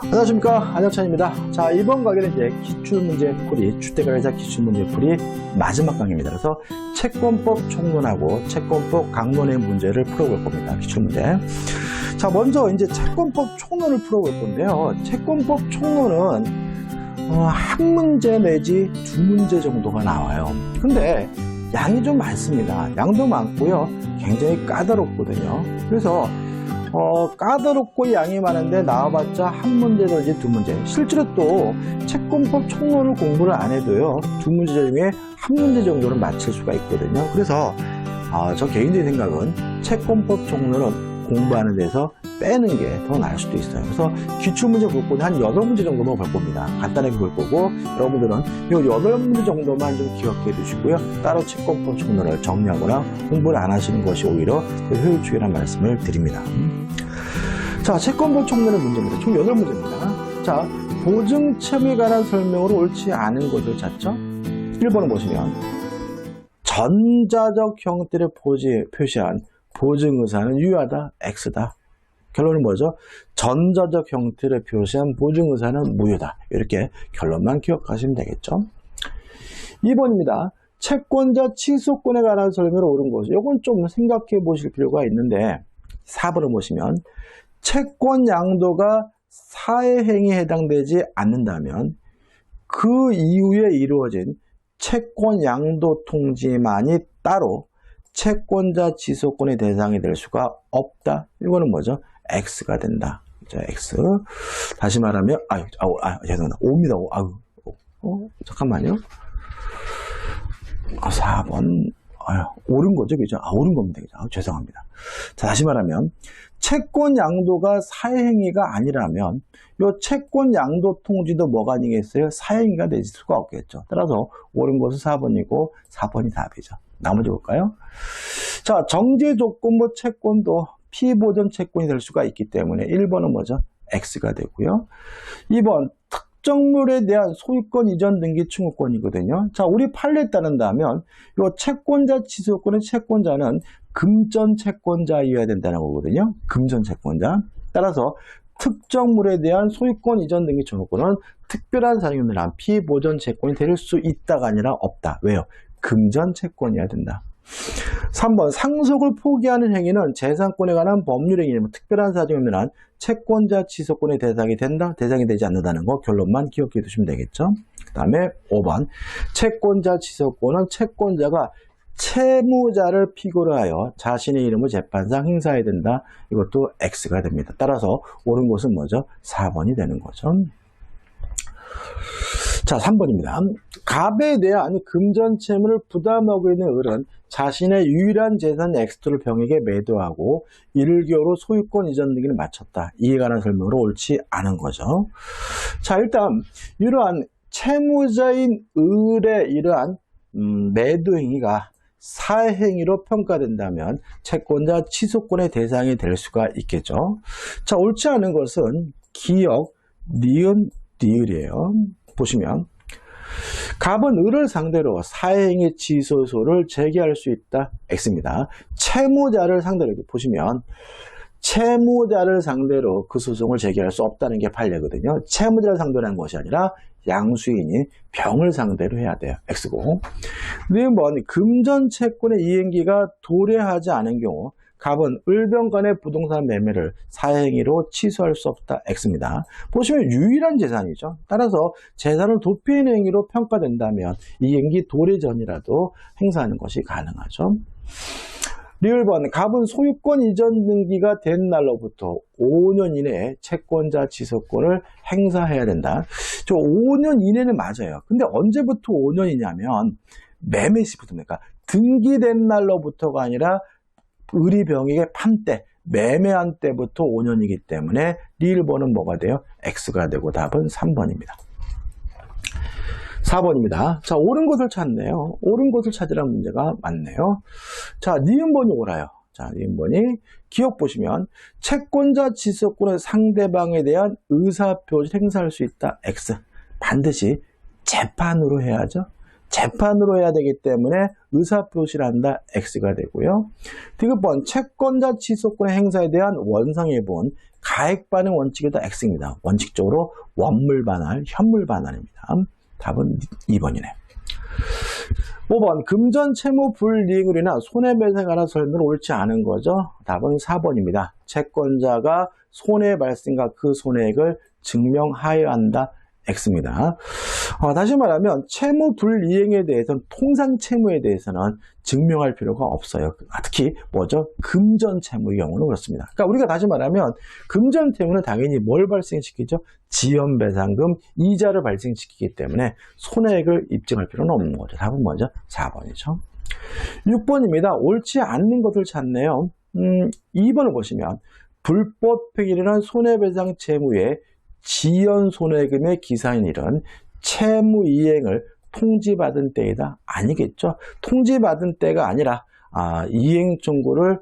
안녕하십니까, 안영찬입니다. 자, 이번 강의는 이제 기출문제풀이, 주택가계자 기출문제풀이 마지막 강의입니다. 그래서 채권법 총론하고 채권법 강론의 문제를 풀어볼 겁니다. 기출문제. 자, 먼저 이제 채권법 총론을 풀어볼 건데요. 채권법 총론은 한 문제 내지 두 문제 정도가 나와요. 근데 양이 좀 많습니다. 양도 많고요. 굉장히 까다롭거든요. 그래서 까다롭고 양이 많은데 나와봤자 한 문제 내지 두 문제. 실제로 또 채권법 총론을 공부를 안 해도요, 두 문제 중에 한 문제 정도는 맞힐 수가 있거든요. 그래서 저 개인적인 생각은 채권법 총론은 공부하는 데서 빼는 게 더 나을 수도 있어요. 그래서 기출문제 볼 거는 한 8문제 정도만 볼 겁니다. 간단하게 볼 거고, 여러분들은 이 8문제 정도만 좀 기억해 두시고요. 따로 채권법 총론을 정리하거나 공부를 안 하시는 것이 오히려 더 효율적이라는 말씀을 드립니다. 자, 채권법 총론의 문제입니다. 총 8문제입니다. 자, 보증채무에 관한 설명으로 옳지 않은 것을 찾죠. 1번을 보시면 전자적 형태를 표시한 보증의사는 유효하다, X다. 결론은 뭐죠? 전자적 형태를 표시한 보증의사는 무효다. 이렇게 결론만 기억하시면 되겠죠. 2번입니다. 채권자 취소권에 관한 설명으로 옳은 것이, 이건 좀 생각해 보실 필요가 있는데, 4번을 보시면 채권 양도가 사회행위에 해당되지 않는다면 그 이후에 이루어진 채권 양도 통지만이 따로 채권자 취소권의 대상이 될 수가 없다. 이거는 뭐죠? X가 된다. 자, X. 다시 말하면, 죄송합니다. 5입니다. 잠깐만요. 4번. 옳은 거죠, 그죠? 옳은 겁니다, 그죠? 죄송합니다. 자, 다시 말하면, 채권 양도가 사회행위가 아니라면, 요 채권 양도 통지도 뭐가 아니겠어요? 사회행위가 될 수가 없겠죠. 따라서 옳은 것은 4번이고, 4번이 답이죠. 나머지 볼까요? 자, 정지 조건부 채권도 피보전 채권이 될 수가 있기 때문에 1번은 뭐죠? X가 되고요. 2번, 특정물에 대한 소유권 이전 등기 청구권이거든요. 자, 우리 판례에 따른다면 이 채권자 취소권의 채권자는 금전 채권자이어야 된다는 거거든요. 금전 채권자. 따라서 특정물에 대한 소유권 이전 등기 청구권은 특별한 사정에 의한 피보전 채권이 될 수 있다가 아니라 없다. 왜요? 금전 채권이어야 된다. 3번, 상속을 포기하는 행위는 재산권에 관한 법률 행위는 특별한 사정에 의한 채권자 취소권의 대상이 된다, 대상이 되지 않는다는 거 결론만 기억해 두시면 되겠죠. 그 다음에 5번, 채권자 취소권은 채권자가 채무자를 피고로 하여 자신의 이름을 재판상 행사해야 된다. 이것도 X가 됩니다. 따라서 옳은 것은 뭐죠? 4번이 되는 거죠. 자, 3번입니다. 갑에 대한 금전 채무를 부담하고 있는 을은 자신의 유일한 재산 X를 병에게 매도하고 이를 기호로 소유권 이전 등기를 마쳤다. 이에 관한 설명으로 옳지 않은 거죠. 자, 일단 이러한 채무자인 을의 이러한 매도 행위가 사회행위로 평가된다면 채권자 취소권의 대상이 될 수가 있겠죠. 자, 옳지 않은 것은 기역, 니은, 리을이에요. 보시면 갑은 을을 상대로 사회행위 취소소를 제기할 수 있다. X입니다. 채무자를 상대로 보시면 채무자를 상대로 그 소송을 제기할 수 없다는 게 판례거든요. 채무자를 상대로 하는 것이 아니라 양수인인 병을 상대로 해야 돼요. X고. 4번, 금전 채권의 이행기가 도래하지 않은 경우 갑은 을병 간의 부동산 매매를 사회행위로 취소할 수 없다. X입니다. 보시면 유일한 재산이죠. 따라서 재산을 도피하는 행위로 평가된다면 이행기 도래 전이라도 행사하는 것이 가능하죠. 리을번, 갑은 소유권 이전 등기가 된 날로부터 5년 이내에 채권자 취소권을 행사해야 된다. 저 5년 이내는 맞아요. 근데 언제부터 5년이냐면 매매 시부터입니까? 등기된 날로부터가 아니라 을이 병에게 판 때, 매매한 때부터 5년이기 때문에 리을번은 뭐가 돼요? X가 되고 답은 3번입니다. 4번입니다. 자, 옳은 것을 찾네요. 옳은 것을 찾으라는 문제가 많네요. 자, 니은번이 옳아요. 자, 니은번이 기억 보시면 채권자 취소권의 상대방에 대한 의사표시를 행사할 수 있다. X. 반드시 재판으로 해야죠. 재판으로 해야 되기 때문에 의사표시를 한다. X가 되고요. 디귿번 채권자 취소권의 행사에 대한 원상회분 가액반응 원칙에다 X입니다. 원칙적으로 원물 반환, 현물 반환입니다. 답은 2번이네. 5번 금전 채무 불이행으로 인한 손해배상에 관한 설명은 옳지 않은 거죠. 답은 4번입니다. 채권자가 손해 발생과 그 손해액을 증명하여야 한다. X입니다. 다시 말하면 채무 불이행에 대해서는 통상 채무에 대해서는 증명할 필요가 없어요. 특히 뭐죠? 금전 채무의 경우는 그렇습니다. 그러니까 우리가 다시 말하면 금전 채무는 당연히 뭘 발생시키죠? 지연배상금, 이자를 발생시키기 때문에 손해액을 입증할 필요는 없는 거죠. 답은 뭐죠? 4번이죠. 6번입니다. 옳지 않는 것을 찾네요. 2번을 보시면 불법행위란 손해배상 채무에 지연 손해금의 기사인 일은 채무 이행을 통지받은 때이다. 아니겠죠. 통지받은 때가 아니라 이행 청구를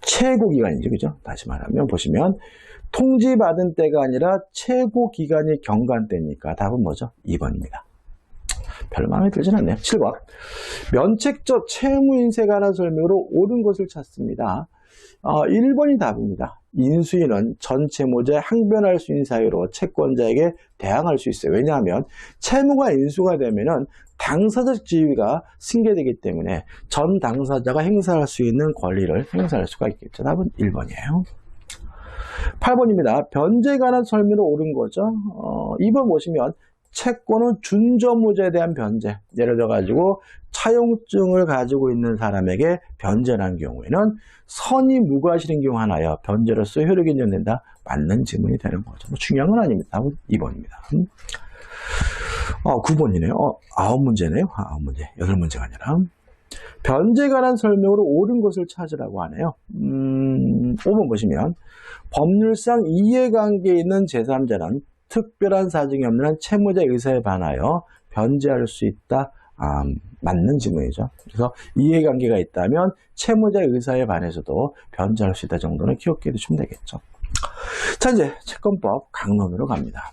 최고 기간이죠. 그죠? 다시 말하면 보시면 통지받은 때가 아니라 최고 기간이 경과한 때니까 답은 뭐죠? 2번입니다. 별 마음에 들진 않네요. 7번 면책적 채무인세에 관한 설명으로 옳은 것을 찾습니다. 1번이 답입니다. 인수인은 전 채무자에 항변할 수 있는 사유로 채권자에게 대항할 수 있어요. 왜냐하면 채무가 인수가 되면은 당사적 지위가 승계되기 때문에 전 당사자가 행사할 수 있는 권리를 행사할 수가 있겠죠. 답은 1번이에요. 8번입니다. 변제에 관한 설명으로 옳은 거죠. 2번 보시면 채권은 준저무자에 대한 변제. 예를 들어가지고 차용증을 가지고 있는 사람에게 변제한 경우에는 선의 무과실인 경우 하나여 변제로서 효력이 인정된다. 맞는 지문이 되는 거죠. 중요한 건 아닙니다. 답은 2번입니다. 9번이네요. 9문제네요. 9문제. 8문제가 아니라. 변제에 관한 설명으로 옳은 것을 찾으라고 하네요. 5번 보시면 법률상 이해관계에 있는 제3자는 특별한 사정이 없는 한 채무자의 의사에 반하여 변제할 수 있다. 맞는 지문이죠. 그래서 이해관계가 있다면 채무자의 의사에 반해서도 변제할 수 있다 정도는 기억해 두시면 되겠죠. 자, 이제 채권법 강론으로 갑니다.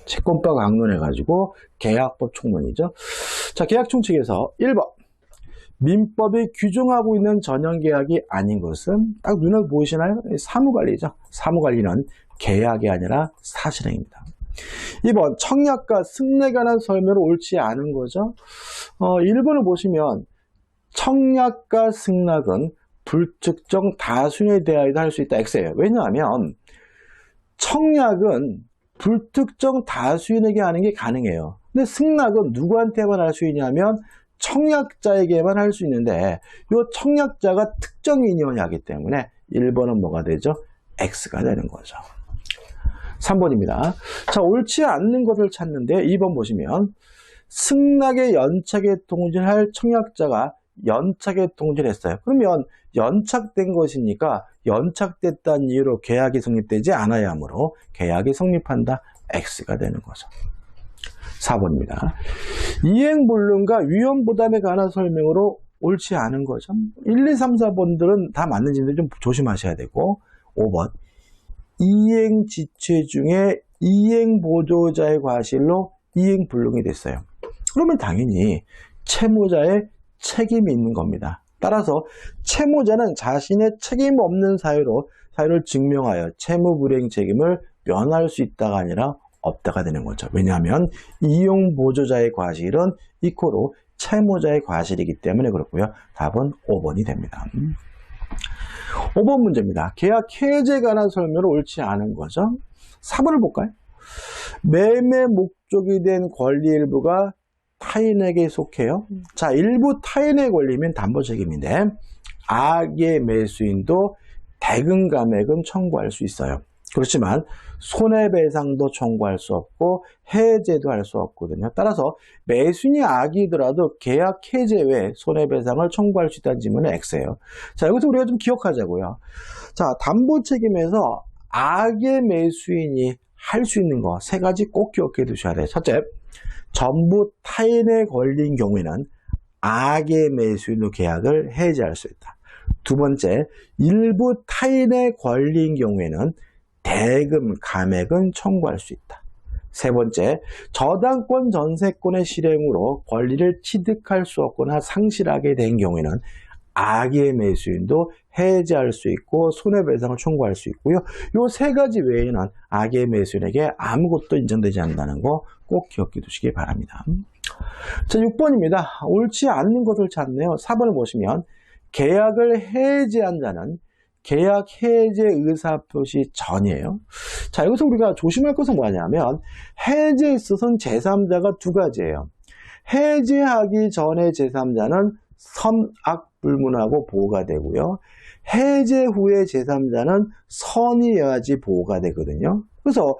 채권법 강론해가지고 계약법 총론이죠. 자, 계약 총칙에서 1번 민법이 규정하고 있는 전형계약이 아닌 것은 딱 눈에 보이시나요? 사무관리죠. 사무관리는 계약이 아니라 사실행입니다. 2번 청약과 승낙에 관한 설명은 옳지 않은 거죠. 1번을 보시면 청약과 승낙은 불특정 다수에 대하여도 할 수 있다. X예요. 왜냐하면 청약은 불특정 다수인에게 하는 게 가능해요. 근데 승낙은 누구한테만 할 수 있냐면 청약자에게만 할 수 있는데 이 청약자가 특정인이어야 하기 때문에 1번은 뭐가 되죠? X가 되는 거죠. 3번입니다. 자, 옳지 않는 것을 찾는데 2번 보시면 승낙의 연착에 동질할 청약자가 연착에 동질했어요. 그러면 연착된 것이니까 연착됐다는 이유로 계약이 성립되지 않아야 하므로 계약이 성립한다. X가 되는 거죠. 4번입니다. 이행불능과 위험부담에 관한 설명으로 옳지 않은 거죠. 1, 2, 3, 4번들은 다 맞는지는 좀 조심하셔야 되고 5번 이행지체 중에 이행보조자의 과실로 이행불능이 됐어요. 그러면 당연히 채무자의 책임이 있는 겁니다. 따라서 채무자는 자신의 책임 없는 사유를 증명하여 채무불이행 책임을 면할 수 있다가 아니라 없다가 되는 거죠. 왜냐하면 이용보조자의 과실은 이코로 채무자의 과실이기 때문에 그렇고요. 답은 5번이 됩니다. 5번 문제입니다. 계약 해제에 관한 설명은 옳지 않은 거죠. 4번을 볼까요? 매매 목적이 된 권리 일부가 타인에게 속해요. 자, 일부 타인의 권리면 담보 책임인데 악의 매수인도 대금 감액은 청구할 수 있어요. 그렇지만 손해배상도 청구할 수 없고 해제도 할 수 없거든요. 따라서 매수인이 악이더라도 계약 해제 외에 손해배상을 청구할 수 있다는 질문은 X예요. 자, 여기서 우리가 좀 기억하자고요. 자, 담보 책임에서 악의 매수인이 할 수 있는 거 세 가지 꼭 기억해 두셔야 돼요. 첫째, 전부 타인의 권리인 경우에는 악의 매수인으로 계약을 해제할 수 있다. 두 번째, 일부 타인의 권리인 경우에는 대금, 감액은 청구할 수 있다. 세 번째, 저당권 전세권의 실행으로 권리를 취득할 수 없거나 상실하게 된 경우에는 악의 매수인도 해제할 수 있고 손해배상을 청구할 수 있고요. 이 세 가지 외에는 악의 매수인에게 아무것도 인정되지 않는다는 거 꼭 기억해 두시기 바랍니다. 자, 6번입니다. 옳지 않는 것을 찾네요. 4번을 보시면 계약을 해제한 자는 계약 해제 의사표시 전이에요. 자, 여기서 우리가 조심할 것은 뭐냐면 해제에 있어서는 제3자가 두 가지예요. 해제하기 전에 제3자는 선악불문하고 보호가 되고요. 해제 후에 제3자는 선의해야지 보호가 되거든요. 그래서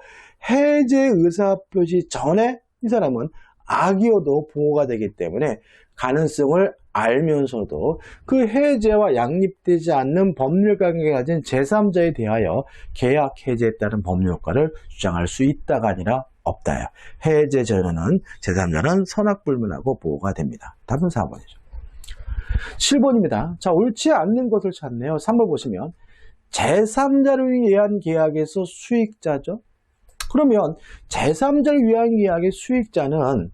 해제 의사표시 전에 이 사람은 악이어도 보호가 되기 때문에 가능성을 알면서도 그 해제와 양립되지 않는 법률관계가 가진 제3자에 대하여 계약 해제에 따른 법률효과를 주장할 수 있다가 아니라 없다요. 해제 전에는 제3자는 선악불문하고 보호가 됩니다. 답은 4번이죠. 7번입니다. 자, 옳지 않는 것을 찾네요. 3번 보시면 제3자를 위한 계약에서 수익자죠. 그러면 제3자를 위한 계약의 수익자는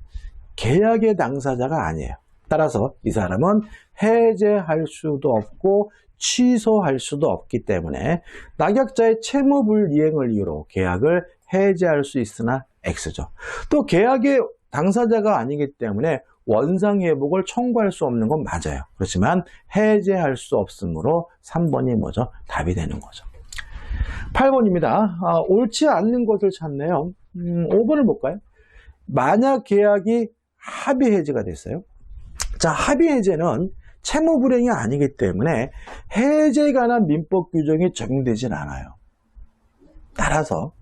계약의 당사자가 아니에요. 따라서 이 사람은 해제할 수도 없고 취소할 수도 없기 때문에 낙약자의 채무불이행을 이유로 계약을 해제할 수 있으나 X죠. 또 계약의 당사자가 아니기 때문에 원상회복을 청구할 수 없는 건 맞아요. 그렇지만 해제할 수 없으므로 3번이 뭐죠? 답이 되는 거죠. 8번입니다. 옳지 않는 것을 찾네요. 5번을 볼까요? 만약 계약이 합의 해제가 됐어요. 자, 합의 해제는 채무 불이행이 아니기 때문에 해제에 관한 민법 규정이 적용되진 않아요. 따라서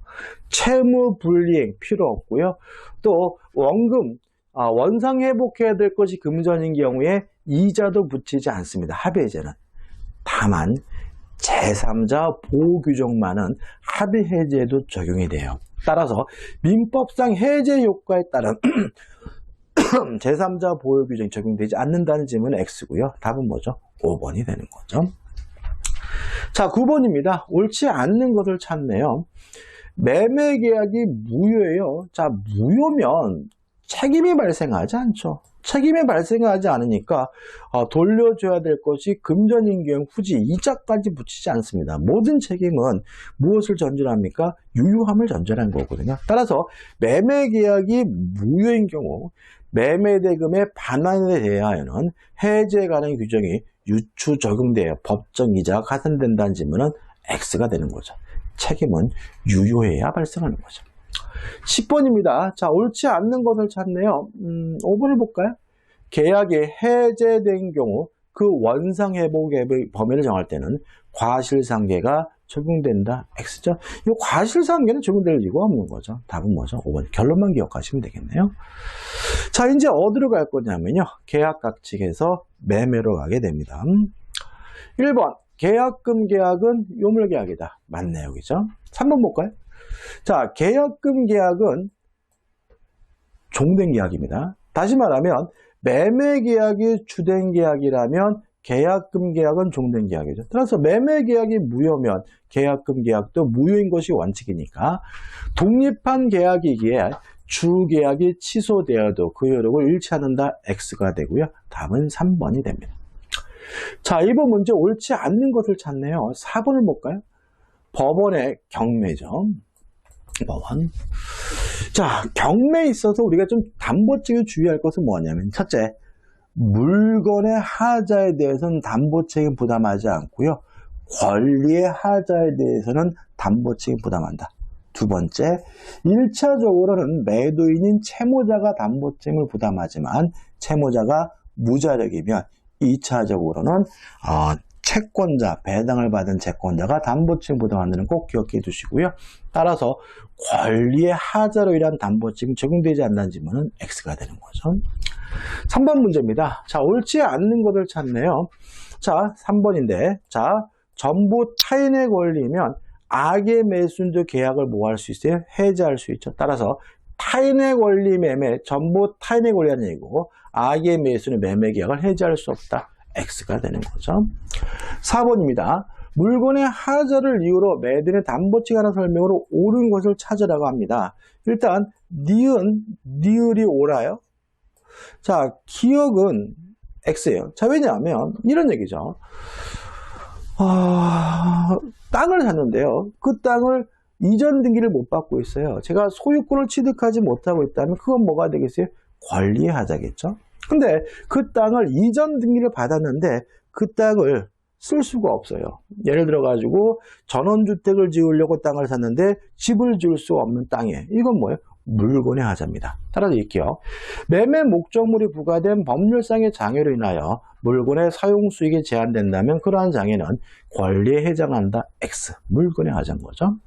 채무 불이행 필요 없고요. 또 원금, 원상 회복해야 될 것이 금전인 경우에 이자도 붙이지 않습니다. 합의 해제는. 다만 제3자 보호 규정만은 합의 해제에도 적용이 돼요. 따라서 민법상 해제 효과에 따른 제3자 보호 규정이 적용되지 않는다는 질문은 X고요. 답은 뭐죠? 5번이 되는 거죠. 자, 9번입니다. 옳지 않는 것을 찾네요. 매매 계약이 무효예요. 자, 무효면 책임이 발생하지 않죠. 책임이 발생하지 않으니까 돌려줘야 될 것이 금전인 경우 후지 이자까지 붙이지 않습니다. 모든 책임은 무엇을 전제합니까? 유효함을 전제한 거거든요. 따라서 매매 계약이 무효인 경우 매매 대금의 반환에 대하여는 해제에 관한 규정이 유추 적용되어 법정 이자가 가산된다는 질문은 X가 되는 거죠. 책임은 유효해야 발생하는 거죠. 10번입니다. 자, 옳지 않는 것을 찾네요. 5번을 볼까요? 계약이 해제된 경우 그 원상회복의 범위를 정할 때는 과실상계가 적용된다. X죠. 이 과실상계는 적용될 이유가 없는 거죠. 답은 뭐죠? 5번. 결론만 기억하시면 되겠네요. 자, 이제 어디로 갈 거냐면요. 계약각칙에서 매매로 가게 됩니다. 1번. 계약금 계약은 요물계약이다. 맞네요. 그죠? 3번 볼까요? 자, 계약금 계약은 종된 계약입니다. 다시 말하면 매매 계약이 주된 계약이라면 계약금 계약은 종된 계약이죠. 따라서 매매 계약이 무효면 계약금 계약도 무효인 것이 원칙이니까 독립한 계약이기에 주 계약이 취소되어도 그 효력을 잃지 않는다. X가 되고요. 답은 3번이 됩니다. 자, 이번 문제 옳지 않는 것을 찾네요. 4번을 볼까요? 법원의 경매죠. 법원. 자, 경매에 있어서 우리가 좀 담보책에 주의할 것은 뭐냐면 첫째, 물건의 하자에 대해서는 담보책임 부담하지 않고요. 권리의 하자에 대해서는 담보책임 부담한다. 두 번째, 1차적으로는 매도인인 채무자가 담보책임을 부담하지만 채무자가 무자력이면 2차적으로는 채권자, 배당을 받은 채권자가 담보책임 부담하는 꼭 기억해 두시고요. 따라서 권리의 하자로 인한 담보책임 적용되지 않는다는 질문은 X가 되는 거죠. 3번 문제입니다. 자, 옳지 않는 것을 찾네요. 자, 3번인데, 자, 전부 타인의 권리면 악의 매수인도 계약을 뭐 할 수 있어요? 해제할 수 있죠. 따라서 타인의 권리 매매, 전부 타인의 권리라는 얘기고 악의 매수는 매매 계약을 해제할 수 없다. X가 되는 거죠. 4번입니다. 물건의 하자를 이유로 매도인의 담보치가 하는 설명으로 옳은 것을 찾으라고 합니다. 일단 니을이 옳아요. 자, 기억은 X예요. 자, 왜냐하면 이런 얘기죠. 땅을 샀는데요. 그 땅을 이전 등기를 못 받고 있어요. 제가 소유권을 취득하지 못하고 있다면 그건 뭐가 되겠어요? 권리의 하자겠죠. 근데 그 땅을 이전 등기를 받았는데 그 땅을 쓸 수가 없어요. 예를 들어 가지고 전원주택을 지으려고 땅을 샀는데 집을 지을 수 없는 땅에 이건 뭐예요? 물건의 하자입니다. 따라서 읽게요. 매매 목적물이 부과된 법률상의 장애로 인하여 물건의 사용수익이 제한된다면 그러한 장애는 권리에 해당한다. X. 물건의 하자인 거죠.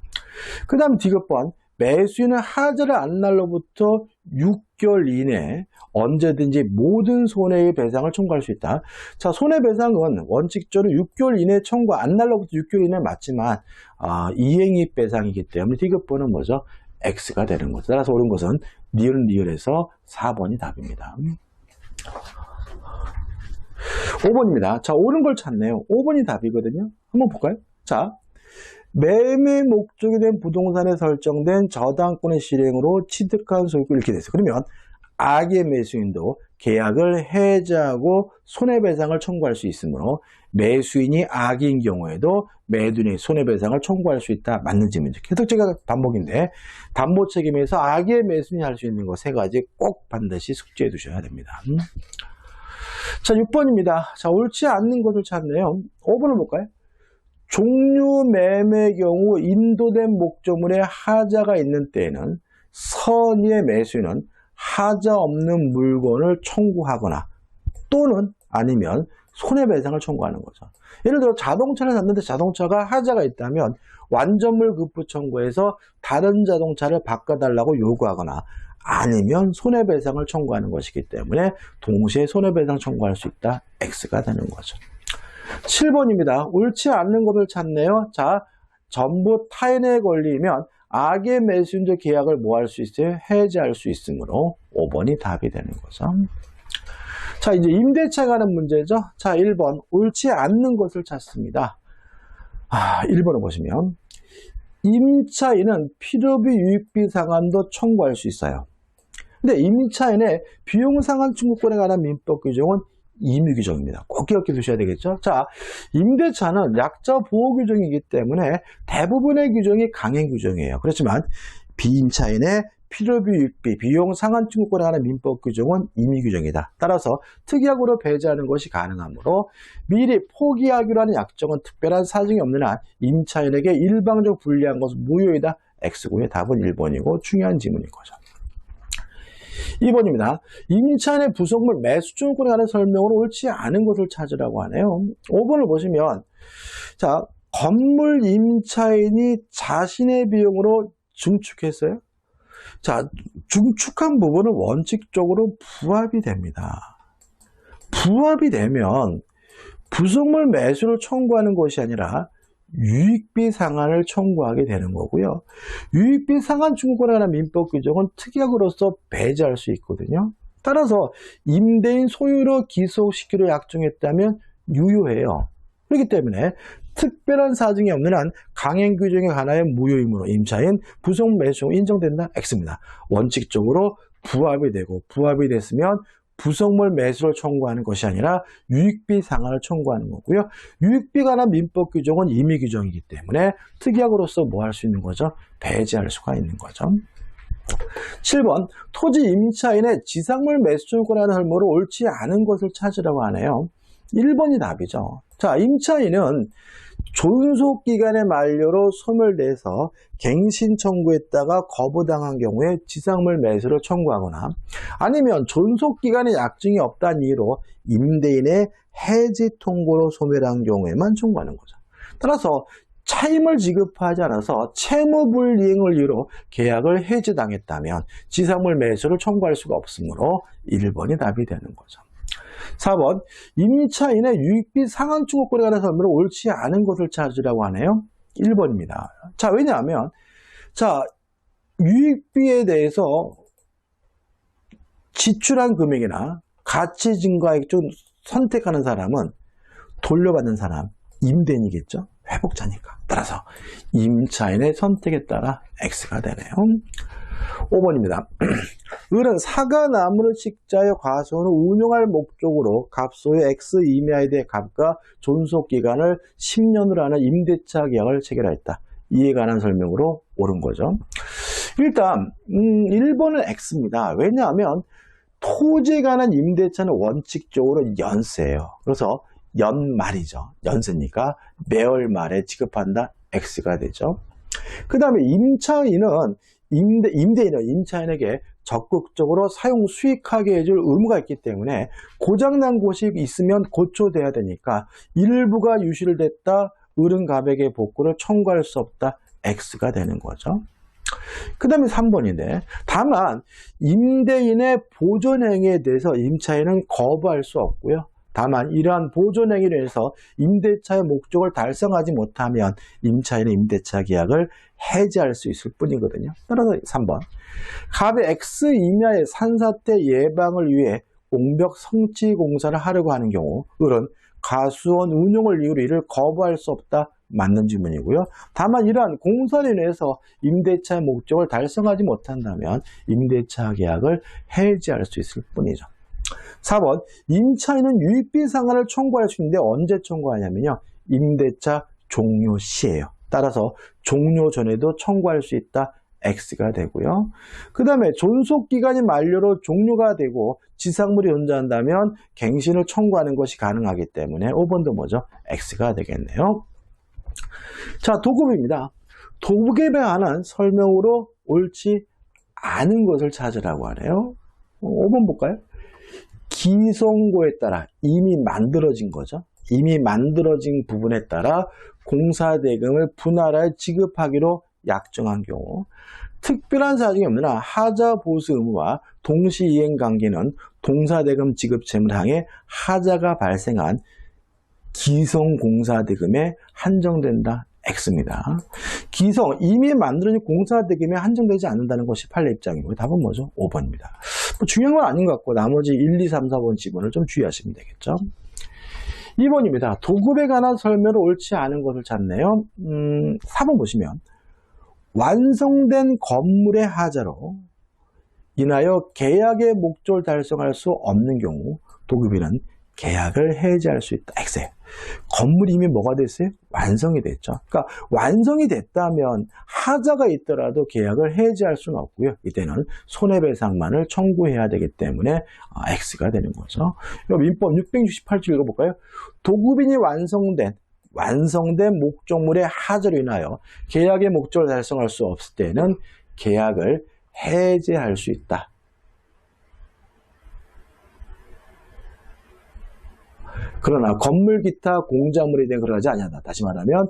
그 다음 디귿번. 매수인은 하자를 안 날로부터 6개월 이내에 언제든지 모든 손해의 배상을 청구할 수 있다. 자, 손해배상은 원칙적으로 6개월 이내에 청구, 안 날로부터 6개월 이내 맞지만 이행이익 배상이기 때문에 디귿번은 뭐죠? X가 되는 거죠. 따라서 옳은 것은 니을에서 4번이 답입니다. 5번입니다. 자, 옳은 걸 찾네요. 5번이 답이거든요. 한번 볼까요? 자, 매매 목적이 된 부동산에 설정된 저당권의 실행으로 취득한 소유권 이렇게 됐어요. 그러면 악의 매수인도 계약을 해지하고 손해배상을 청구할 수 있으므로 매수인이 악인 경우에도 매도인이 손해배상을 청구할 수 있다. 맞는 질문이죠. 계속 제가 반복인데 담보 책임에서 악의 매수인이 할 수 있는 거 세 가지 꼭 반드시 숙지해 두셔야 됩니다. 자, 6번입니다. 자, 옳지 않는 것을 찾네요. 5번을 볼까요? 종류 매매 경우 인도된 목적물에 하자가 있는 때에는 선의의 매수인은 하자 없는 물건을 청구하거나 또는 아니면 손해배상을 청구하는 거죠. 예를 들어 자동차를 샀는데 자동차가 하자가 있다면 완전물 급부 청구해서 다른 자동차를 바꿔달라고 요구하거나 아니면 손해배상을 청구하는 것이기 때문에 동시에 손해배상 청구할 수 있다. X가 되는 거죠. 7번입니다. 옳지 않는 것을 찾네요. 자, 전부 타인에 걸리면 악의 매수인적 계약을 뭐 할 수 있어요? 해지할 수 있으므로 5번이 답이 되는 거죠. 자, 이제 임대차에 관한 문제죠. 자, 1번 옳지 않는 것을 찾습니다. 1번을 보시면 임차인은 필요비 유익비 상환도 청구할 수 있어요. 근데 임차인의 비용 상환 청구권에 관한 민법 규정은 임의 규정입니다. 꼭 기억해 두셔야 되겠죠. 자, 임대차는 약자 보호 규정이기 때문에 대부분의 규정이 강행 규정이에요. 그렇지만 비임차인의 필요비 유익비 비용 상환 청구권에 관한 민법 규정은 임의 규정이다. 따라서 특약으로 배제하는 것이 가능하므로 미리 포기하기로 하는 약정은 특별한 사정이 없는 한 임차인에게 일방적으로 불리한 것은 무효이다. X고의 답은 1번이고 중요한 지문인 거죠. 2번입니다. 임차인의 부속물 매수 청구권에 관한 설명으로 옳지 않은 것을 찾으라고 하네요. 5번을 보시면 자, 건물 임차인이 자신의 비용으로 증축했어요. 자, 증축한 부분은 원칙적으로 부합이 됩니다. 부합이 되면 부속물 매수를 청구하는 것이 아니라 유익비 상환을 청구하게 되는 거고요. 유익비 상환 청구권에 관한 민법 규정은 특약으로서 배제할 수 있거든요. 따라서 임대인 소유로 기속시키로 약정했다면 유효해요. 그렇기 때문에 특별한 사정이 없는 한 강행 규정에 관하여 무효이므로 임차인 부속 매수 인정된다. X입니다. 원칙적으로 부합이 되고 부합이 됐으면 부속물 매수를 청구하는 것이 아니라 유익비 상환을 청구하는 거고요. 유익비 관한 민법 규정은 임의 규정이기 때문에 특약으로서 뭐 할 수 있는 거죠? 배제할 수가 있는 거죠. 7번 토지 임차인의 지상물 매수 청구권에 관한 설명으로 옳지 않은 것을 찾으라고 하네요. 1번이 답이죠. 자, 임차인은 존속기간의 만료로 소멸돼서 갱신 청구했다가 거부당한 경우에 지상물 매수를 청구하거나 아니면 존속기간의 약정이 없다는 이유로 임대인의 해지 통고로 소멸한 경우에만 청구하는 거죠. 따라서 차임을 지급하지 않아서 채무불이행을 이유로 계약을 해지당했다면 지상물 매수를 청구할 수가 없으므로 1번이 답이 되는 거죠. 4번 임차인의 유익비 상환 청구권에 관한 설명으로 옳지 않은 것을 찾으라고 하네요. 1번입니다. 자, 왜냐하면 자, 유익비에 대해서 지출한 금액이나 가치 증가액 중 선택하는 사람은 돌려받는 사람, 임대인이겠죠? 회복자니까. 따라서 임차인의 선택에 따라 X가 되네요. 5번입니다. 을은 사과나무를 식자여 과수원을 운용할 목적으로 갑소의 X 이하에 대해 값과 존속기간을 10년으로 하는 임대차 계약을 체결하였다. 이에 관한 설명으로 옳은 거죠. 일단 1번은 X입니다. 왜냐하면 토지에 관한 임대차는 원칙적으로 연세예요. 그래서 연말이죠. 연세니까 매월 말에 지급한다. X가 되죠. 그 다음에 임대인은 임차인에게 적극적으로 사용 수익하게 해줄 의무가 있기 때문에 고장난 곳이 있으면 고쳐돼야 되니까 일부가 유실됐다. 을은 갑에게 복구를 청구할 수 없다. X가 되는 거죠. 그 다음에 3번인데 다만 임대인의 보존행위에 대해서 임차인은 거부할 수 없고요. 다만 이러한 보존행위로 인해서 임대차의 목적을 달성하지 못하면 임차인의 임대차 계약을 해지할 수 있을 뿐이거든요. 따라서 3번. 갑의 X 이하의 산사태 예방을 위해 공벽 성치 공사를 하려고 하는 경우 을은 과수원 운용을 이유로 이를 거부할 수 없다. 맞는 질문이고요. 다만 이러한 공사로 인해서 임대차의 목적을 달성하지 못한다면 임대차 계약을 해지할 수 있을 뿐이죠. 4번. 임차인은 유익비 상환을 청구할 수 있는데 언제 청구하냐면요. 임대차 종료 시에요. 따라서 종료 전에도 청구할 수 있다. X가 되고요. 그 다음에 존속기간이 만료로 종료가 되고 지상물이 존재한다면 갱신을 청구하는 것이 가능하기 때문에 5번도 뭐죠? X가 되겠네요. 자, 도급입니다. 도급에 관한 설명으로 옳지 않은 것을 찾으라고 하네요. 5번 볼까요? 기성고에 따라 이미 만들어진 거죠. 이미 만들어진 부분에 따라 공사대금을 분할하여 지급하기로 약정한 경우 특별한 사정이 없느나 하자 보수 의무와 동시 이행 관계는 동사대금 지급 채무를 향해 하자가 발생한 기성공사대금에 한정된다. X입니다. 기성, 이미 만들어진 공사대금에 한정되지 않는다는 것이 판례 입장이고요. 답은 뭐죠? 5번입니다. 뭐 중요한 건 아닌 것 같고 나머지 1, 2, 3, 4번 지문을 좀 주의하시면 되겠죠. 2번입니다. 도급에 관한 설명을 옳지 않은 것을 찾네요. 4번 보시면 완성된 건물의 하자로 인하여 계약의 목적을 달성할 수 없는 경우 도급인은 계약을 해지할 수 있다. X예요. 건물이 이미 뭐가 됐어요? 완성이 됐죠. 그러니까 완성이 됐다면 하자가 있더라도 계약을 해지할 수는 없고요. 이때는 손해배상만을 청구해야 되기 때문에 X가 되는 거죠. 민법 668조 읽어볼까요? 도급인이 완성된 목적물의 하자로 인하여 계약의 목적을 달성할 수 없을 때는 계약을 해지할 수 있다. 그러나 건물 기타 공작물에 대해 그러하지 아니하다. 다시 말하면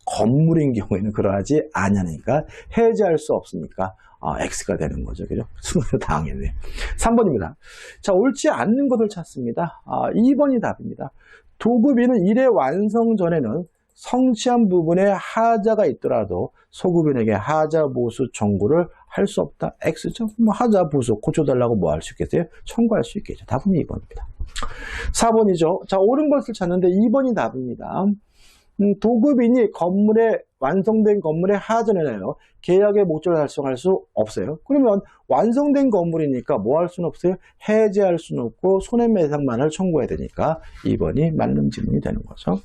건물인 경우에는 그러하지 아니하니까 해지할 수 없으니까 X가 되는 거죠. 그죠? 순간적으로 당했네요. 3번입니다. 자, 옳지 않는 것을 찾습니다. 2번이 답입니다. 도급인은 일의 완성 전에는 성취한 부분에 하자가 있더라도 소급인에게 하자 보수 청구를 할 수 없다. X죠? 뭐 하자 보수 고쳐달라고 뭐 할 수 있겠어요? 청구할 수 있겠죠. 답은 2번입니다. 4번이죠. 자, 옳은 것을 찾는데 2번이 답입니다. 도급인이 완성된 건물에 하자내나요? 계약의 목적을 달성할 수 없어요. 그러면 완성된 건물이니까 뭐 할 수는 없어요? 해지할 수는 없고 손해배상만을 청구해야 되니까 2번이 맞는 질문이 되는 거죠.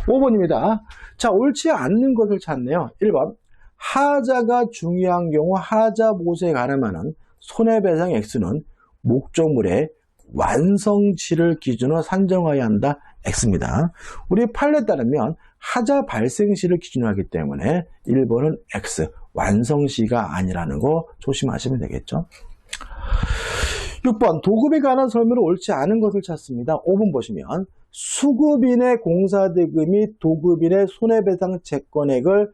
5번입니다. 자, 옳지 않는 것을 찾네요. 1번. 하자가 중요한 경우 하자 보수에 가늠하는 손해배상 X는 목적물의 완성치를 기준으로 산정해야 한다. X입니다. 우리 판례에 따르면 하자 발생시를 기준으로 하기 때문에 1번은 X, 완성시가 아니라는 거 조심하시면 되겠죠. 6번, 도급에 관한 설명을 옳지 않은 것을 찾습니다. 5번 보시면 수급인의 공사대금이 도급인의 손해배상 채권액을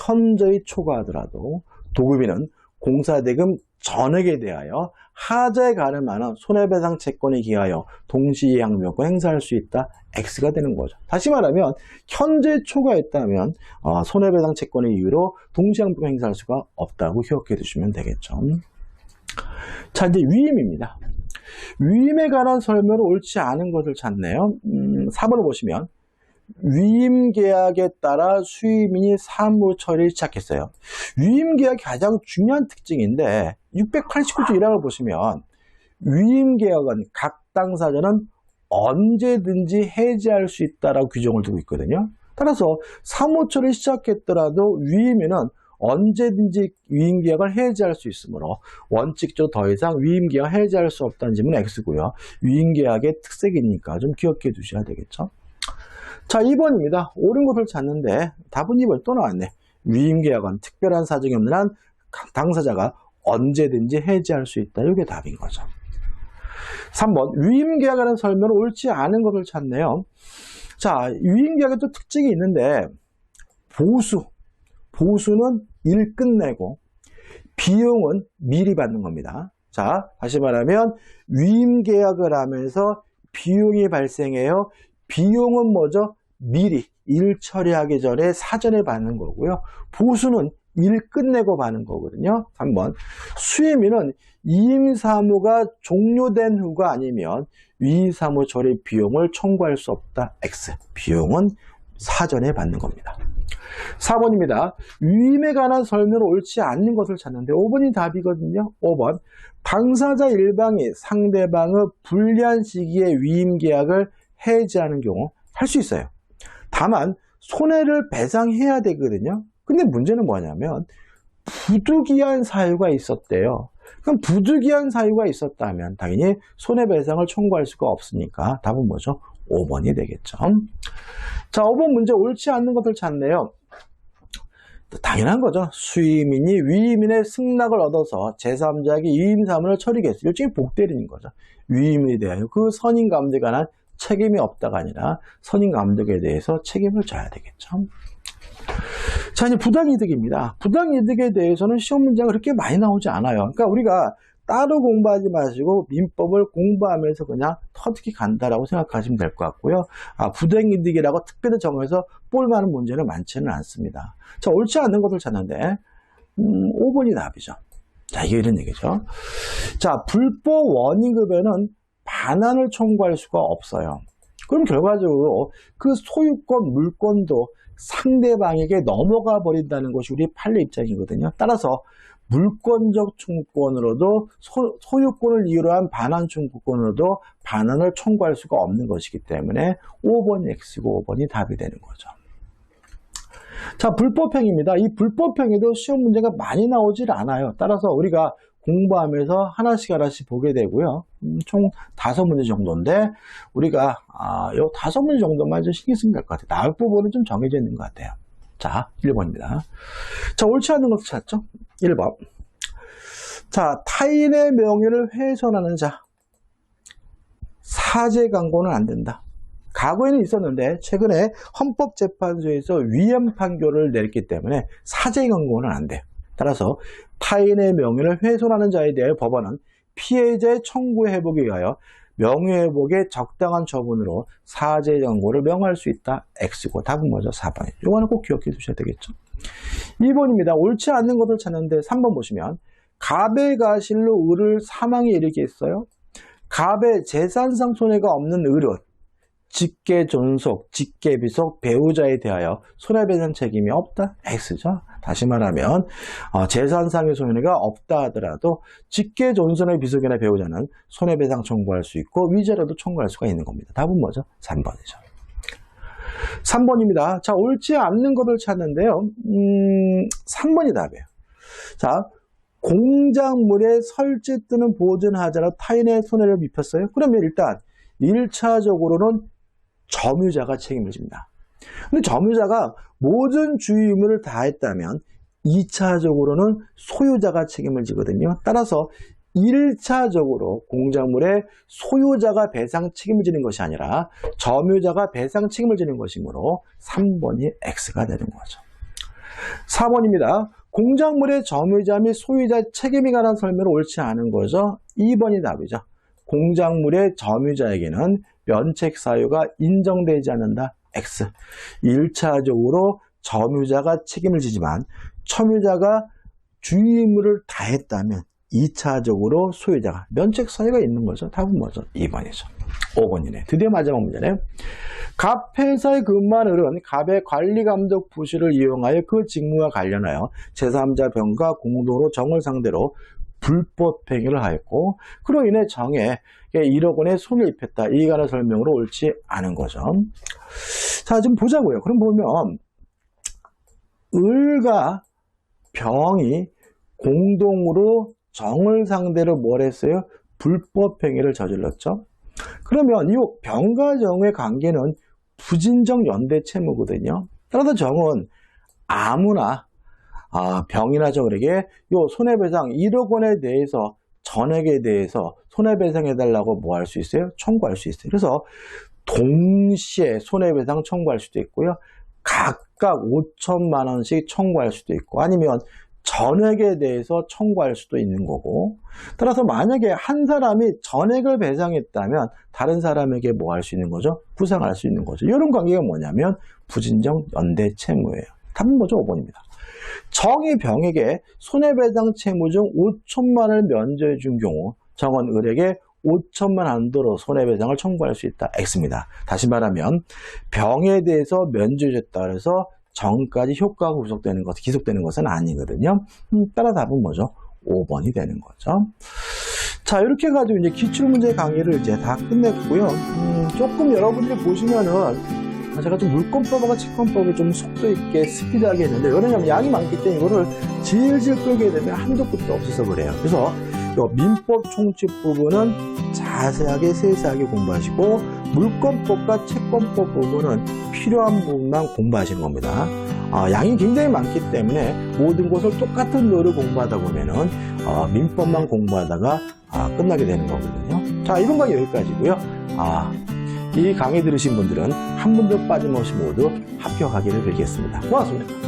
현저히 초과하더라도 도급인은 공사대금 전액에 대하여 하자에 가늠하는 손해배상 채권에 기하여 동시이행명을 행사할 수 있다. X가 되는 거죠. 다시 말하면 현재 초과했다면 손해배상 채권의 이유로 동시이행명을 행사할 수가 없다고 기억해 두시면 되겠죠. 자, 이제 위임입니다. 위임에 관한 설명을 옳지 않은 것을 찾네요. 4번을 보시면 위임계약에 따라 수의민이 사무 처리를 시작했어요. 위임계약이 가장 중요한 특징인데 689조 1항을 보시면 위임계약은 각 당사자는 언제든지 해지할 수 있다라고 규정을 두고 있거든요. 따라서 사무처를 시작했더라도 위임인은 언제든지 위임계약을 해지할 수 있으므로 원칙적으로 더 이상 위임계약을 해지할 수 없다는 질문은 X고요. 위임계약의 특색이니까 좀 기억해 두셔야 되겠죠. 자, 2번입니다. 옳은 것을 찾는데 답은 2번 또 나왔네. 위임계약은 특별한 사정이 없는 한 당사자가 언제든지 해지할 수 있다. 이게 답인 거죠. 3번 위임계약이라는 설명은 옳지 않은 것을 찾네요. 자, 위임계약에 또 특징이 있는데 보수는 일 끝내고 비용은 미리 받는 겁니다. 자, 다시 말하면 위임계약을 하면서 비용이 발생해요. 비용은 뭐죠? 미리 일 처리하기 전에 사전에 받는 거고요. 보수는 일 끝내고 받는 거거든요. 3번 수임인은 이임사무가 종료된 후가 아니면 위임사무 처리 비용을 청구할 수 없다. X. 비용은 사전에 받는 겁니다. 4번입니다. 위임에 관한 설명은 옳지 않는 것을 찾는데 5번이 답이거든요. 5번 당사자 일방이 상대방의 불리한 시기에 위임계약을 해지하는 경우 할 수 있어요. 다만 손해를 배상해야 되거든요. 근데 문제는 뭐냐면 부득이한 사유가 있었대요. 그럼 부득이한 사유가 있었다면 당연히 손해배상을 청구할 수가 없으니까 답은 뭐죠? 5번이 되겠죠. 자, 5번 문제 옳지 않는 것을 찾네요. 당연한 거죠. 수임인이 위임인의 승낙을 얻어서 제3자에게 위임사무를 처리했어요. 일종의 복대리인 거죠. 위임에 대하여 그 선임감독에 관한 책임이 없다가 아니라 선임감독에 대해서 책임을 져야 되겠죠. 자, 이제 부당이득입니다. 부당이득에 대해서는 시험 문제가 그렇게 많이 나오지 않아요. 그러니까 우리가 따로 공부하지 마시고 민법을 공부하면서 그냥 터득이 간다라고 생각하시면 될 것 같고요. 부당이득이라고 특별히 정해서 볼 만한 문제는 많지는 않습니다. 자, 옳지 않는 것을 찾는데 5번이 답이죠. 자, 이게 이런 얘기죠. 자, 불법 원인급여는 반환을 청구할 수가 없어요. 그럼 결과적으로 그 소유권, 물권도 상대방에게 넘어가 버린다는 것이 우리 판례 입장이거든요. 따라서 물권적 청구권으로도 소유권을 이유로 한 반환 청구권으로도 반환을 청구할 수가 없는 것이기 때문에 5번이 X고 5번이 답이 되는 거죠. 자, 불법행위입니다. 이 불법행위도 시험 문제가 많이 나오질 않아요. 따라서 우리가 공부하면서 하나씩 보게 되고요. 총 5문제 정도인데 우리가 요 5문제 정도만 좀 신경 쓰면 될 것 같아요. 나올 부분은 좀 정해져 있는 것 같아요. 자, 1번입니다. 자, 옳지 않는 것을 찾죠. 1번. 자, 타인의 명예를 훼손하는 자. 사죄 강고는 안 된다. 과거에는 있었는데 최근에 헌법재판소에서 위헌 판결을 내렸기 때문에 사죄 강고는 안 돼요. 따라서 타인의 명예를 훼손하는 자에 대하여 법원은 피해자의 청구 회복에 의하여 명예회복의 적당한 처분으로 사죄 강고를 명할 수 있다. X고 답은 뭐죠? 4번이죠. 이거는 꼭 기억해 두셔야 되겠죠. 2번입니다. 옳지 않는 것을 찾는데 3번 보시면 갑의 가실로 을을 사망에 이르게 했어요. 갑의 재산상 손해가 없는 을은 직계 존속, 직계 비속 배우자에 대하여 손해배상 책임이 없다. X죠. 다시 말하면 재산상의 손해가 없다 하더라도 직계 존속의 비속이나 배우자는 손해배상 청구할 수 있고 위자료도 청구할 수가 있는 겁니다. 답은 뭐죠? 3번이죠. 3번입니다. 자, 옳지 않는 것을 찾는데요. 3번이 답이에요. 자, 공작물에 설치 또는 보존하자라 타인의 손해를 입혔어요. 그러면 일단 1차적으로는 점유자가 책임을 집니다. 근데 점유자가 모든 주의 의무를 다했다면 2차적으로는 소유자가 책임을 지거든요. 따라서 1차적으로 공작물의 소유자가 배상 책임을 지는 것이 아니라 점유자가 배상 책임을 지는 것이므로 3번이 X가 되는 거죠. 4번입니다. 공작물의 점유자 및 소유자 책임에 관한 설명은 옳지 않은 거죠. 2번이 답이죠. 공작물의 점유자에게는 면책 사유가 인정되지 않는다. X. 1차적으로 점유자가 책임을 지지만 점유자가 주의 의무를 다했다면 2차적으로 소유자가 면책 사유가 있는 거죠. 답은 뭐죠? 2번이죠. 5번이네. 드디어 마지막 문제네. 갑회사에 근무하는 을은 갑의 관리감독 부실을 이용하여 그 직무와 관련하여 제3자 병과 공동으로 정을 상대로 불법 행위를 하였고 그로 인해 정에 1억 원의 손을 입혔다. 이에 관한 설명으로 옳지 않은 거죠. 자, 좀 보자고요. 그럼 보면 을과 병이 공동으로 정을 상대로 뭘 했어요? 불법 행위를 저질렀죠. 그러면 이 병과 정의 관계는 부진정 연대 채무거든요. 따라서 정은 아무나 병이나 정에게 요 손해배상 1억 원에 대해서 전액에 대해서 손해배상해달라고 뭐 할 수 있어요? 청구할 수 있어요. 그래서 동시에 손해배상 청구할 수도 있고요. 각각 5천만 원씩 청구할 수도 있고 아니면 전액에 대해서 청구할 수도 있는 거고 따라서 만약에 한 사람이 전액을 배상했다면 다른 사람에게 뭐 할 수 있는 거죠? 부상할 수 있는 거죠. 이런 관계가 뭐냐면 부진정 연대 채무예요. 답은 뭐죠? 5번입니다. 정이 병에게 손해배상 채무 중 5천만 원을 면제해 준 경우 정은 을에게 5천만 한도로 손해배상을 청구할 수 있다. X입니다. 다시 말하면 병에 대해서 면제해 줬다 그래서 정까지 효과가 구속되는 것, 기속되는 것은 아니거든요. 따라 답은 뭐죠? 5번이 되는 거죠. 자, 이렇게 해가지고 이제 기출문제 강의를 이제 다 끝냈고요. 조금 여러분들이 보시면은 제가 좀 물권법하고 채권법을 좀 속도 있게 스피드하게 했는데 왜냐면 양이 많기 때문에 이거를 질질 끌게 되면 한도 끝도 없어서 그래요. 그래서 민법 총칙 부분은 자세하게 세세하게 공부하시고 물권법과 채권법 부분은 필요한 부분만 공부하시는 겁니다. 양이 굉장히 많기 때문에 모든 것을 똑같은 노를 공부하다 보면은 민법만 공부하다가 끝나게 되는 거거든요. 자, 이번 강의 여기까지고요. 이 강의 들으신 분들은 한 분도 빠짐없이 모두 합격하기를 빌겠습니다. 고맙습니다.